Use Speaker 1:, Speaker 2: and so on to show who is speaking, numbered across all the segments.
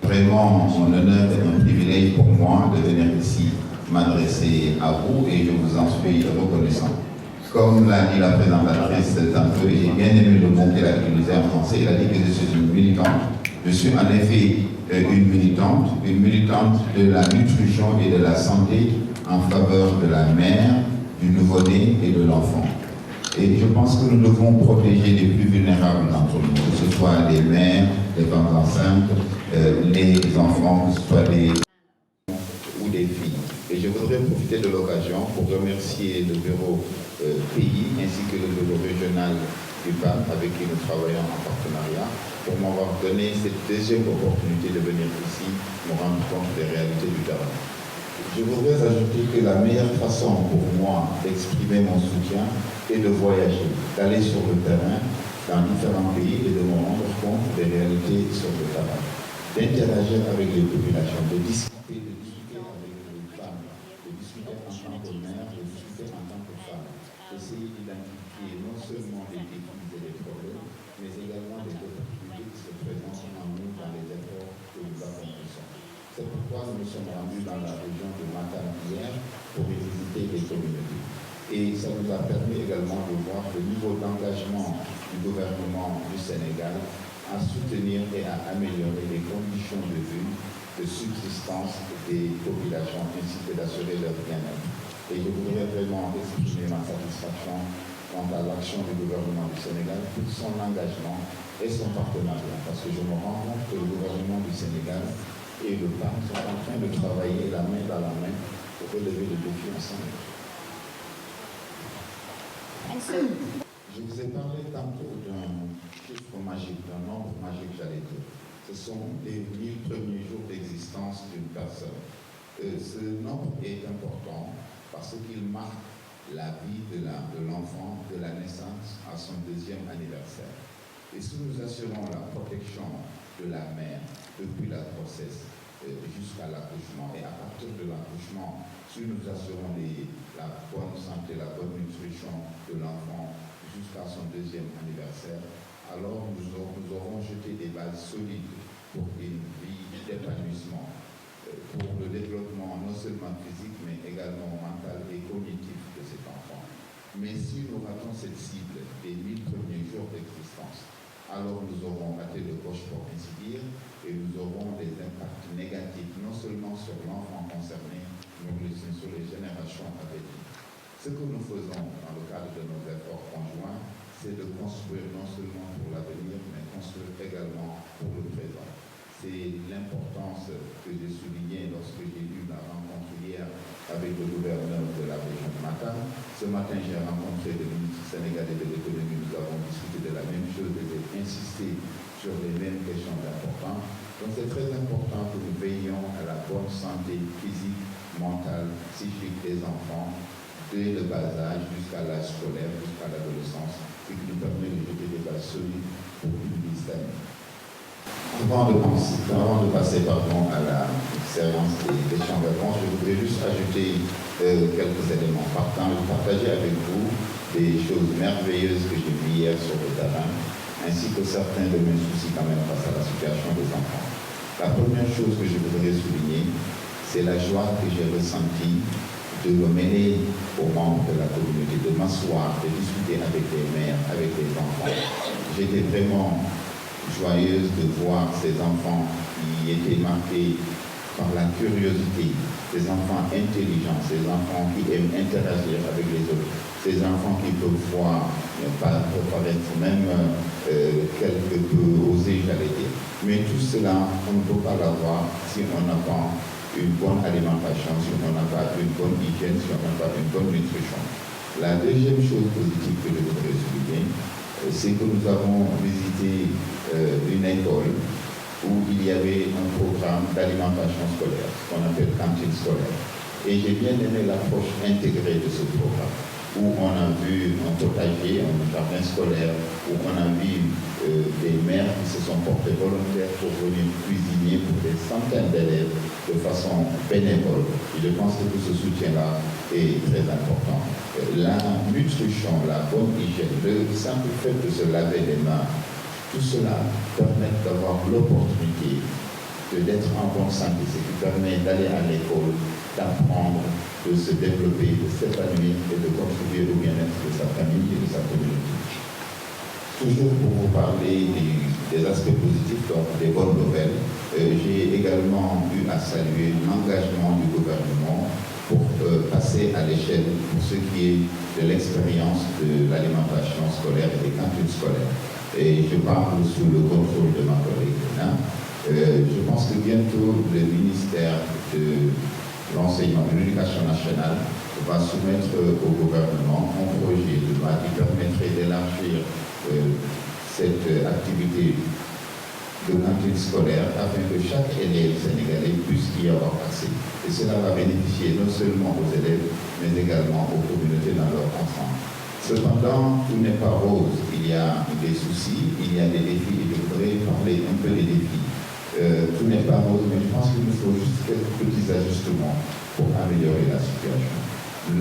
Speaker 1: Vraiment, mon honneur et un privilège pour moi de venir ici m'adresser à vous et je vous en suis reconnaissant. Comme l'a dit la présentatrice tantôt, et j'ai bien aimé le mot qu'elle a utilisé en français, elle a dit que je suis une militante. Je suis en effet une militante de la nutrition et de la santé en faveur de la mère, du nouveau-né et de l'enfant. Et je pense que nous devons protéger les plus vulnérables d'entre nous, que ce soit les mères, les femmes enceintes, les enfants, que ce soit des ou des filles. Et je voudrais profiter de l'occasion pour remercier le bureau pays ainsi que le bureau régional du PAM avec qui nous travaillons en partenariat pour m'avoir donné cette deuxième opportunité de venir ici me rendre compte des réalités du terrain. Je voudrais ajouter que la meilleure façon pour moi d'exprimer mon soutien est de voyager, d'aller sur le terrain dans différents pays et de me rendre compte des réalités sur le terrain, d'interagir avec les populations, de discuter avec les femmes, de discuter en tant que mère, de discuter en tant que femme, essayer d'identifier non seulement les défis et les problèmes, mais également les opportunités qui se présentent en nous dans les efforts que nous accomplissons. C'est pourquoi nous nous sommes rendus dans la région de Matam hier pour visiter les communautés. Et ça nous a permis également de voir le niveau d'engagement du gouvernement du Sénégal à soutenir et à améliorer les conditions de vie, de subsistance des populations ainsi que d'assurer leur bien-être. Et je voudrais vraiment exprimer ma satisfaction quant à l'action du gouvernement du Sénégal pour son engagement et son partenariat. Parce que je me rends compte que le gouvernement du Sénégal et le PAM sont en train de travailler la main dans la main pour relever le défi ensemble. Je vous ai parlé tantôt d'un chiffre magique, d'un nombre magique, j'allais dire. Ce sont les 1000 premiers jours d'existence d'une personne. Ce nombre est important parce qu'il marque la vie de l'enfant, de la naissance à son deuxième anniversaire. Et si nous assurons la protection de la mère depuis la grossesse jusqu'à l'accouchement, et à partir de l'accouchement, si nous assurons la bonne santé, la bonne nutrition de l'enfant jusqu'à son deuxième anniversaire, alors nous aurons jeté des bases solides pour une vie d'épanouissement, pour le développement non seulement physique, mais également mental et cognitif de cet enfant. Mais si nous ratons cette cible des 1000 premiers jours d'existence, alors nous aurons raté le coche pour ainsi dire, et nous aurons des impacts négatifs, non seulement sur l'enfant concerné, mais aussi sur les générations à venir. Ce que nous faisons dans le cadre de nos efforts conjoints, c'est de construire non seulement pour l'avenir, mais construire également pour le présent. C'est l'importance que j'ai soulignée lorsque j'ai eu la rencontre hier avec le gouverneur de la région de Matam. Ce matin, j'ai rencontré le ministre sénégalais de l'économie. Nous avons discuté de la même chose et j'ai insisté sur les mêmes questions d'importance. Donc c'est très important que nous veillions à la bonne santé physique, mentale, psychique des enfants, dès le bas âge jusqu'à l'âge scolaire, jusqu'à l'adolescence, ce qui nous permet de jeter des bases solides pour une vie saine. Avant de passer à la séance des questions-réponses, je voudrais juste ajouter quelques éléments. Partager avec vous des choses merveilleuses que j'ai vues hier sur le terrain, ainsi que certains de mes soucis quand même face à la situation des enfants. La première chose que je voudrais souligner, c'est la joie que j'ai ressentie de me mêler aux membres de la communauté, de m'asseoir, de discuter avec les mères, avec les enfants. J'étais vraiment joyeuse de voir ces enfants qui étaient marqués par la curiosité, ces enfants intelligents, ces enfants qui aiment interagir avec les autres, ces enfants qui peuvent voir, paraître même quelque peu osés, j'allais dire. Mais tout cela, on ne peut pas l'avoir si on n'a pas une bonne alimentation, si on n'a pas une bonne hygiène, si on n'a pas une bonne nutrition. La deuxième chose positive que je voudrais souligner, c'est que nous avons visité une école où il y avait un programme d'alimentation scolaire, ce qu'on appelle cantine scolaire. Et j'ai bien aimé l'approche intégrée de ce programme. où on a vu un potager, un jardin scolaire, où on a vu des mères qui se sont portées volontaires pour venir cuisiner pour des centaines d'élèves de façon bénévole. Et je pense que tout ce soutien-là est très important. La nutrition, la bonne hygiène, le simple fait de se laver les mains, tout cela permet d'avoir l'opportunité d'être en bonne santé, ce qui permet d'aller à l'école, d'apprendre, de se développer, de s'épanouir et de contribuer au bien-être de sa famille et de sa communauté. Toujours pour vous parler des aspects positifs, donc des bonnes nouvelles, j'ai également eu à saluer l'engagement du gouvernement pour passer à l'échelle pour ce qui est de l'expérience de l'alimentation scolaire et des cantines scolaires. Et je parle sous le contrôle de ma collègue. Je pense que bientôt le ministère de l'enseignement de l'éducation nationale va soumettre au gouvernement un projet de loi qui permettrait d'élargir cette activité de cantine scolaire afin que chaque élève sénégalais puisse y avoir accès. Et cela va bénéficier non seulement aux élèves, mais également aux communautés dans leur ensemble. Cependant, tout n'est pas rose. Il y a des soucis, il y a des défis, et je voudrais parler un peu des défis. Tout n'est pas rose, mais je pense qu'il nous faut juste quelques petits ajustements pour améliorer la situation.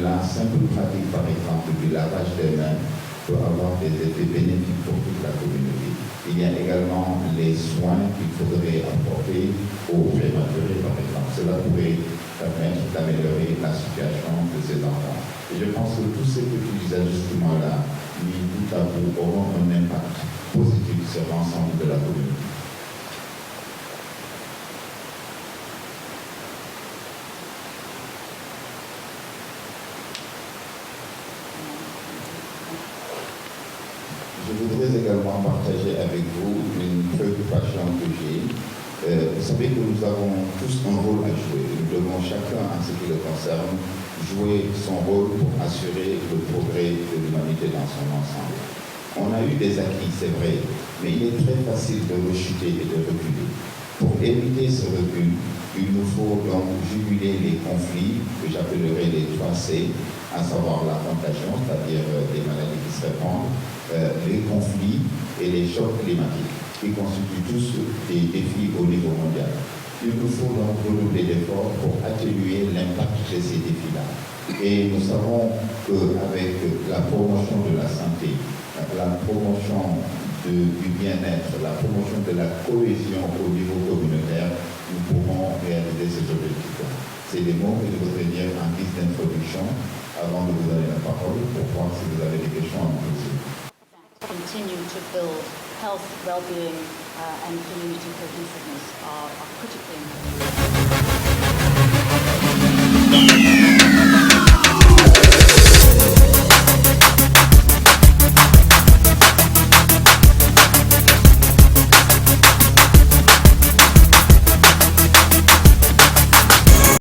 Speaker 1: La simple pratique, par exemple, du lavage des mains peut avoir des effets bénéfiques pour toute la communauté. Il y a également les soins qu'il faudrait apporter aux prématurés, par exemple. Cela pourrait permettre d'améliorer la situation de ces enfants. Et je pense que tous ces petits ajustements-là, mis bout à bout, auront un impact positif sur l'ensemble de la communauté. Je voudrais également partager avec vous une préoccupation que j'ai. Vous savez que nous avons tous un rôle à jouer. Nous devons chacun, en ce qui le concerne, jouer son rôle pour assurer le progrès de l'humanité dans son ensemble. On a eu des acquis, c'est vrai, mais il est très facile de rechuter et de reculer. Pour éviter ce recul, il nous faut donc juguler les conflits que j'appellerai les 3C, à savoir la contagion, c'est-à-dire des maladies qui se répandent, les conflits et les chocs climatiques, qui constituent tous des défis au niveau mondial. Il nous faut donc redoubler d'efforts pour atténuer l'impact de ces défis-là. Et nous savons qu'avec la promotion de la santé, la promotion du bien-être, la promotion de la cohésion au niveau communautaire, nous pourrons réaliser ces objectifs-là. C'est des mots que je voudrais dire en guise d'introduction avant de vous donner la parole pour voir si vous avez des questions à me poser.
Speaker 2: Continue to build health, well-being, and community cohesiveness